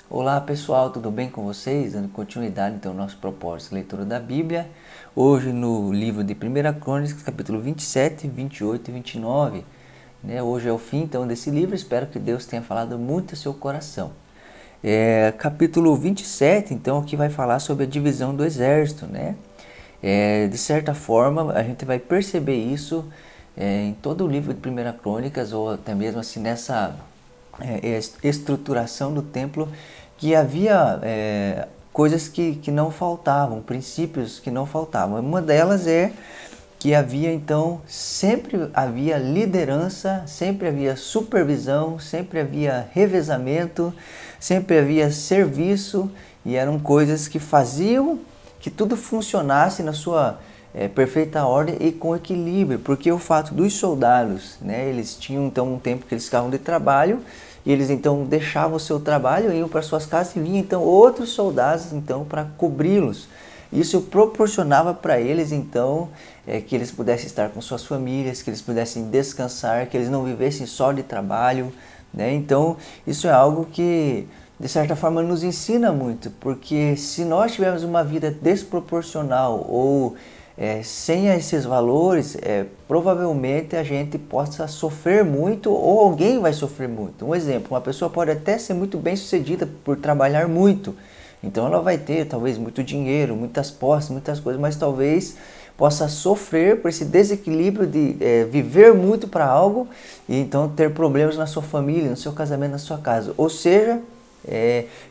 Olá pessoal, tudo bem com vocês? Dando continuidade então ao nosso propósito, leitura da Bíblia. Hoje no livro de 1 Crônicas, capítulo 27, 28 e 29. Hoje é o fim então desse livro, espero que Deus tenha falado muito ao seu coração. Capítulo 27, então, aqui vai falar sobre a divisão do exército, né? De certa forma, a gente vai perceber isso em todo o livro de 1 Crônicas, ou até mesmo assim nessa estruturação do templo, que havia coisas que não faltavam, princípios que não faltavam. Uma delas é que havia então, sempre havia liderança, sempre havia supervisão, sempre havia revezamento, sempre havia serviço, e eram coisas que faziam que tudo funcionasse na sua perfeita ordem e com equilíbrio, porque o fato dos soldados, né, eles tinham então um tempo que eles ficavam de trabalho, e eles então deixavam o seu trabalho, iam para suas casas e vinham então outros soldados então para cobri-los. Isso proporcionava para eles então que eles pudessem estar com suas famílias, que eles pudessem descansar, que eles não vivessem só de trabalho, né? Então isso é algo que de certa forma nos ensina muito, porque se nós tivermos uma vida desproporcional ou sem esses valores, provavelmente a gente possa sofrer muito ou alguém vai sofrer muito. Um exemplo, uma pessoa pode até ser muito bem sucedida por trabalhar muito, então ela vai ter talvez muito dinheiro, muitas posses, muitas coisas, mas talvez possa sofrer por esse desequilíbrio de viver muito para algo e então ter problemas na sua família, no seu casamento, na sua casa. Ou seja,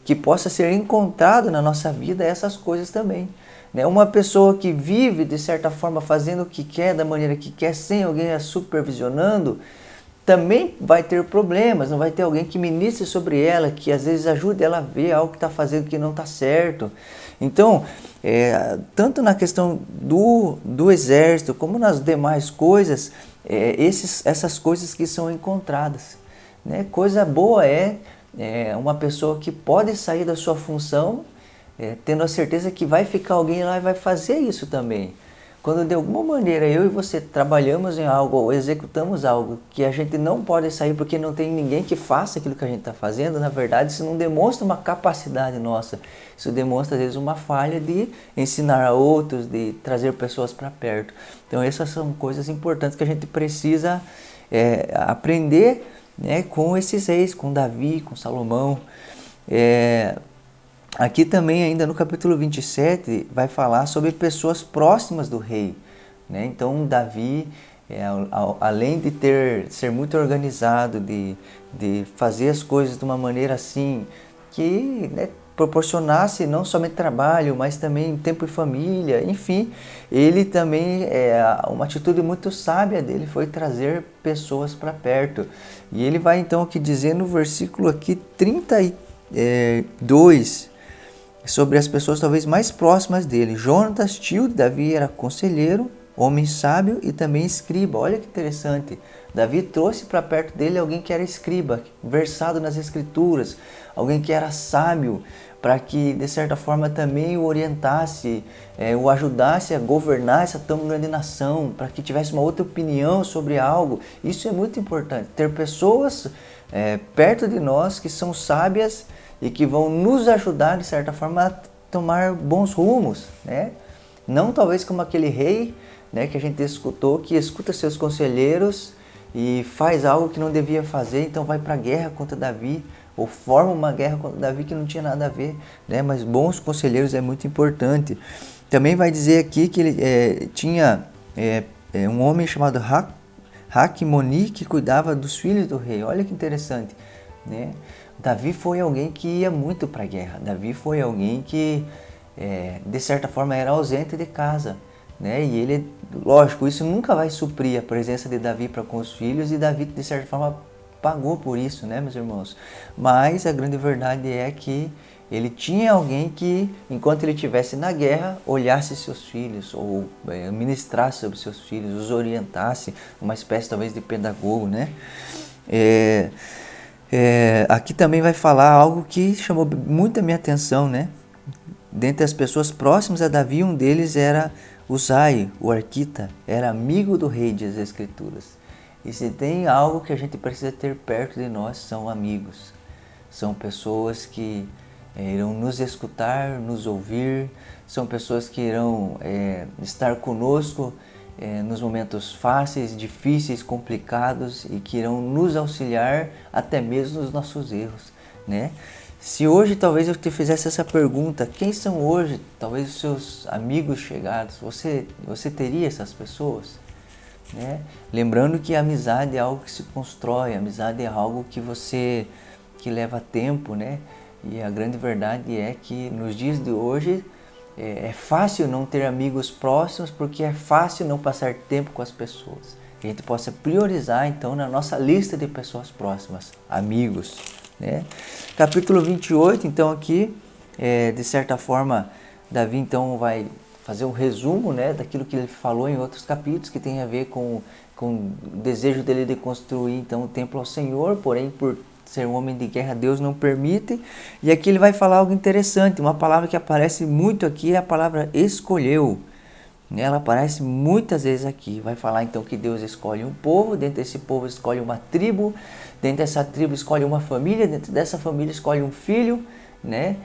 que possa ser encontrado na nossa vida essas coisas também. Né? Uma pessoa que vive de certa forma fazendo o que quer, da maneira que quer, sem alguém a supervisionando, também vai ter problemas, não vai ter alguém que ministre sobre ela, que às vezes ajude ela a ver algo que está fazendo que não está certo. Então, tanto na questão do exército, como nas demais coisas, essas coisas que são encontradas. Né? Coisa boa é uma pessoa que pode sair da sua função, tendo a certeza que vai ficar alguém lá e vai fazer isso também. Quando de alguma maneira eu e você trabalhamos em algo ou executamos algo que a gente não pode sair porque não tem ninguém que faça aquilo que a gente está fazendo, na verdade isso não demonstra uma capacidade nossa, isso demonstra às vezes uma falha de ensinar a outros, de trazer pessoas para perto. Então essas são coisas importantes que a gente precisa aprender, né, com esses reis, com Davi, com Salomão. Aqui também, ainda no capítulo 27, vai falar sobre pessoas próximas do rei. Né? Então, Davi, além de ser muito organizado, de fazer as coisas de uma maneira assim, que proporcionasse não somente trabalho, mas também tempo e família, enfim, ele também, uma atitude muito sábia dele foi trazer pessoas para perto. E ele vai então aqui dizer no versículo aqui 32, sobre as pessoas talvez mais próximas dele. Jonatas, tio de Davi, era conselheiro, homem sábio e também escriba. Olha que interessante. Davi trouxe para perto dele alguém que era escriba, versado nas escrituras, alguém que era sábio, para que de certa forma também o orientasse, o ajudasse a governar essa tão grande nação, para que tivesse uma outra opinião sobre algo. Isso é muito importante, ter pessoas perto de nós que são sábias e que vão nos ajudar, de certa forma, a tomar bons rumos, né? Não talvez como aquele rei, né, que a gente escutou, que escuta seus conselheiros e faz algo que não devia fazer, então vai para a guerra contra Davi, ou forma uma guerra contra Davi que não tinha nada a ver, né? Mas bons conselheiros é muito importante. Também vai dizer aqui que ele tinha um homem chamado Hakmoni que cuidava dos filhos do rei. Olha que interessante, né? Davi foi alguém que ia muito para a guerra. Davi foi alguém que, de certa forma, era ausente de casa. Né? E ele, lógico, isso nunca vai suprir a presença de Davi para com os filhos, e Davi, de certa forma, pagou por isso, né, meus irmãos? Mas a grande verdade é que ele tinha alguém que, enquanto ele estivesse na guerra, olhasse seus filhos, ou ministrasse sobre seus filhos, os orientasse, uma espécie talvez de pedagogo, né? Aqui também vai falar algo que chamou muito a minha atenção, né? Dentre as pessoas próximas a Davi, um deles era Uzai, o arquita, era amigo do rei, diz as Escrituras. E se tem algo que a gente precisa ter perto de nós, são amigos. São pessoas que irão nos escutar, nos ouvir, são pessoas que irão estar conosco nos momentos fáceis, difíceis, complicados e que irão nos auxiliar até mesmo nos nossos erros, né? Se hoje talvez eu te fizesse essa pergunta, quem são hoje talvez os seus amigos chegados, você teria essas pessoas? Né? Lembrando que a amizade é algo que se constrói, a amizade é algo que leva tempo, né? E a grande verdade é que nos dias de hoje é fácil não ter amigos próximos porque é fácil não passar tempo com as pessoas. Que a gente possa priorizar então na nossa lista de pessoas próximas, amigos, né? Capítulo 28, então aqui, de certa forma, Davi então vai fazer um resumo, né, daquilo que ele falou em outros capítulos, que tem a ver com o desejo dele de construir então o templo ao Senhor, porém por ser um homem de guerra Deus não permite. E aqui ele vai falar algo interessante, uma palavra que aparece muito aqui é a palavra escolheu. Ela aparece muitas vezes aqui. Vai falar então que Deus escolhe um povo, dentro desse povo escolhe uma tribo, dentro dessa tribo escolhe uma família, dentro dessa família escolhe um filho, né?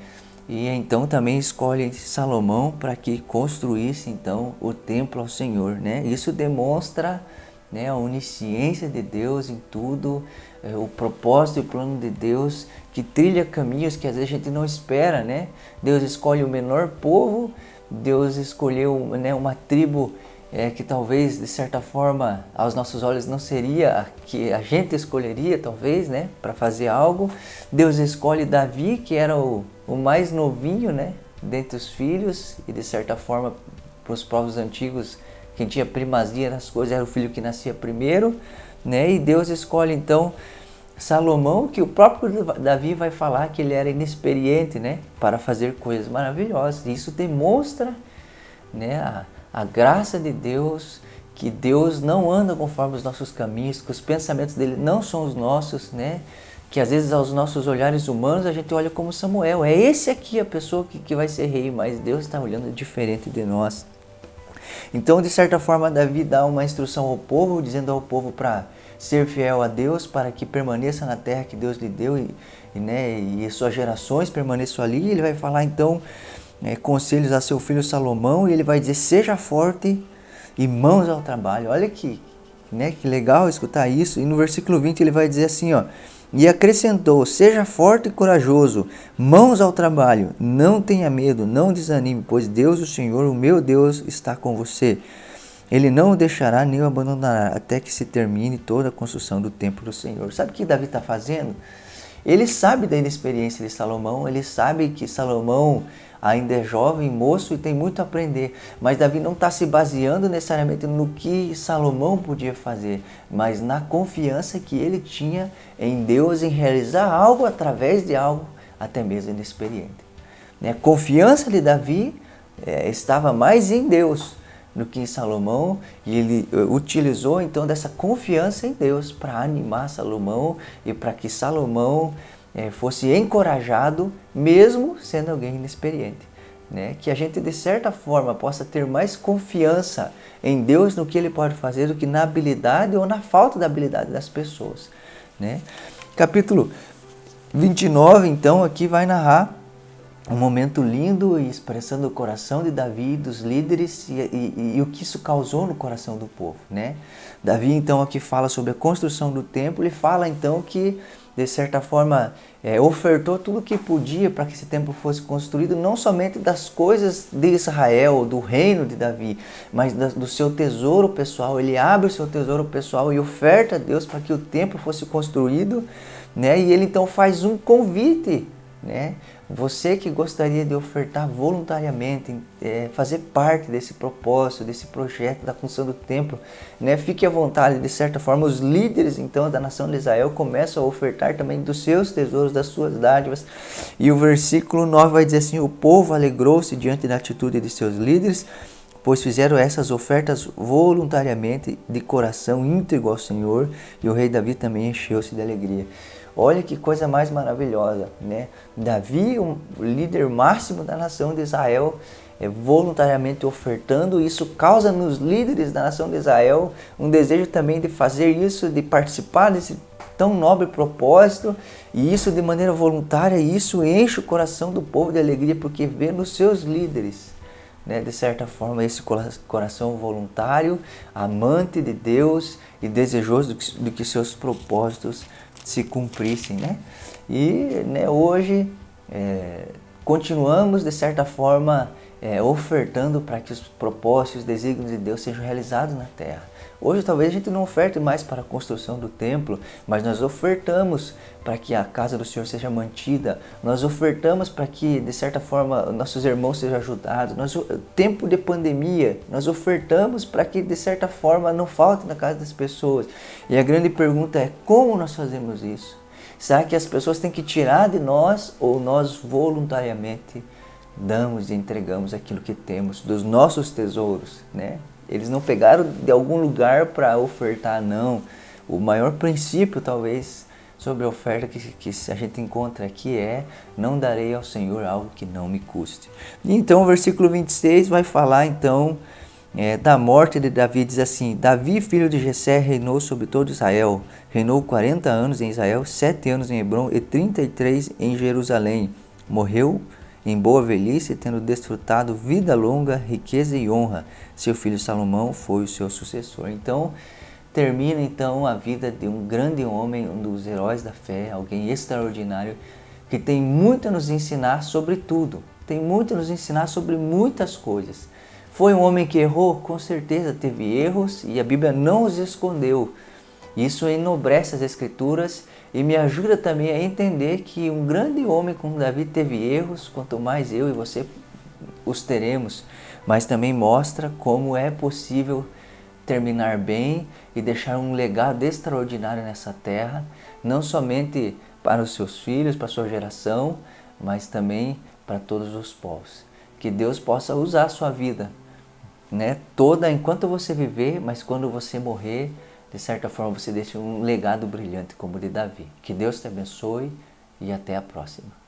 E então também escolhe Salomão para que construísse então o templo ao Senhor, né? Isso demonstra, né, a onisciência de Deus em tudo, o propósito e o plano de Deus que trilha caminhos que às vezes a gente não espera, né? Deus escolhe o menor povo, Deus escolheu, né, uma tribo que talvez de certa forma aos nossos olhos não seria a que a gente escolheria talvez, né, para fazer algo. Deus escolhe Davi, que era o mais novinho, né, dentre os filhos, e de certa forma para os povos antigos quem tinha primazia nas coisas era o filho que nascia primeiro, né? E Deus escolhe então Salomão, que o próprio Davi vai falar que ele era inexperiente, né, para fazer coisas maravilhosas. Isso demonstra, né, a graça de Deus, que Deus não anda conforme os nossos caminhos, que os pensamentos dele não são os nossos, né? Que às vezes aos nossos olhares humanos a gente olha como Samuel, é esse aqui a pessoa que vai ser rei, mas Deus está olhando diferente de nós. Então, de certa forma, Davi dá uma instrução ao povo, dizendo ao povo para ser fiel a Deus, para que permaneça na terra que Deus lhe deu e suas gerações permaneçam ali. Ele vai falar então conselhos a seu filho Salomão e ele vai dizer: seja forte e mãos ao trabalho. Olha que legal escutar isso. E no versículo 20 ele vai dizer assim, ó: e acrescentou: seja forte e corajoso, mãos ao trabalho, não tenha medo, não desanime, pois Deus, o Senhor, o meu Deus, está com você. Ele não o deixará nem o abandonará, até que se termine toda a construção do templo do Senhor. Sabe o que Davi está fazendo? Ele sabe da inexperiência de Salomão, ele sabe que Salomão ainda é jovem, moço e tem muito a aprender. Mas Davi não está se baseando necessariamente no que Salomão podia fazer, mas na confiança que ele tinha em Deus, em realizar algo através de algo, até mesmo inexperiente. A confiança de Davi estava mais em Deus do que em Salomão, e ele utilizou então dessa confiança em Deus para animar Salomão e para que Salomão fosse encorajado, mesmo sendo alguém inexperiente, né? Que a gente de certa forma possa ter mais confiança em Deus no que Ele pode fazer do que na habilidade ou na falta da habilidade das pessoas, né? Capítulo 29 então aqui vai narrar um momento lindo e expressando o coração de Davi, dos líderes e o que isso causou no coração do povo, né? Davi então aqui fala sobre a construção do templo e fala então que de certa forma ofertou tudo o que podia para que esse templo fosse construído, não somente das coisas de Israel, do reino de Davi, mas do seu tesouro pessoal. Ele abre o seu tesouro pessoal e oferta a Deus para que o templo fosse construído, né? E ele então faz um convite, né? Você que gostaria de ofertar voluntariamente, fazer parte desse propósito, desse projeto da construção do templo, né? Fique à vontade. De certa forma, os líderes então da nação de Israel começam a ofertar também dos seus tesouros, das suas dádivas. E o versículo 9 vai dizer assim: o povo alegrou-se diante da atitude de seus líderes, pois fizeram essas ofertas voluntariamente, de coração íntegro ao Senhor, e o rei Davi também encheu-se de alegria. Olha que coisa mais maravilhosa, né? Davi, o líder máximo da nação de Israel, voluntariamente ofertando. Isso causa nos líderes da nação de Israel um desejo também de fazer isso, de participar desse tão nobre propósito, e isso de maneira voluntária, e isso enche o coração do povo de alegria, porque vê nos seus líderes, né, de certa forma, esse coração voluntário, amante de Deus e desejoso de que seus propósitos se cumprissem, né? E, né, hoje continuamos, de certa forma, ofertando para que os propósitos, os desígnios de Deus sejam realizados na terra. Hoje talvez a gente não oferte mais para a construção do templo, mas nós ofertamos para que a casa do Senhor seja mantida, nós ofertamos para que, de certa forma, nossos irmãos sejam ajudados. Tempo de pandemia, nós ofertamos para que, de certa forma, não falte na casa das pessoas. E a grande pergunta é, como nós fazemos isso? Será que as pessoas têm que tirar de nós ou nós voluntariamente damos e entregamos aquilo que temos, dos nossos tesouros, né? Eles não pegaram de algum lugar para ofertar, não. O maior princípio, talvez, sobre a oferta que a gente encontra aqui é: não darei ao Senhor algo que não me custe. E então o versículo 26 vai falar então da morte de Davi. Diz assim: Davi, filho de Jessé, reinou sobre todo Israel. Reinou 40 anos em Israel, 7 anos em Hebrom e 33 em Jerusalém. Morreu em boa velhice, tendo desfrutado vida longa, riqueza e honra. Seu filho Salomão foi o seu sucessor. Então, termina então a vida de um grande homem, um dos heróis da fé, alguém extraordinário, que tem muito a nos ensinar sobre tudo. Tem muito a nos ensinar sobre muitas coisas. Foi um homem que errou? Com certeza teve erros e a Bíblia não os escondeu. Isso enobrece as Escrituras e me ajuda também a entender que um grande homem como Davi teve erros, quanto mais eu e você os teremos, mas também mostra como é possível terminar bem e deixar um legado extraordinário nessa terra, não somente para os seus filhos, para a sua geração, mas também para todos os povos. Que Deus possa usar a sua vida, né, toda enquanto você viver, mas quando você morrer, de certa forma você deixa um legado brilhante como o de Davi. Que Deus te abençoe e até a próxima.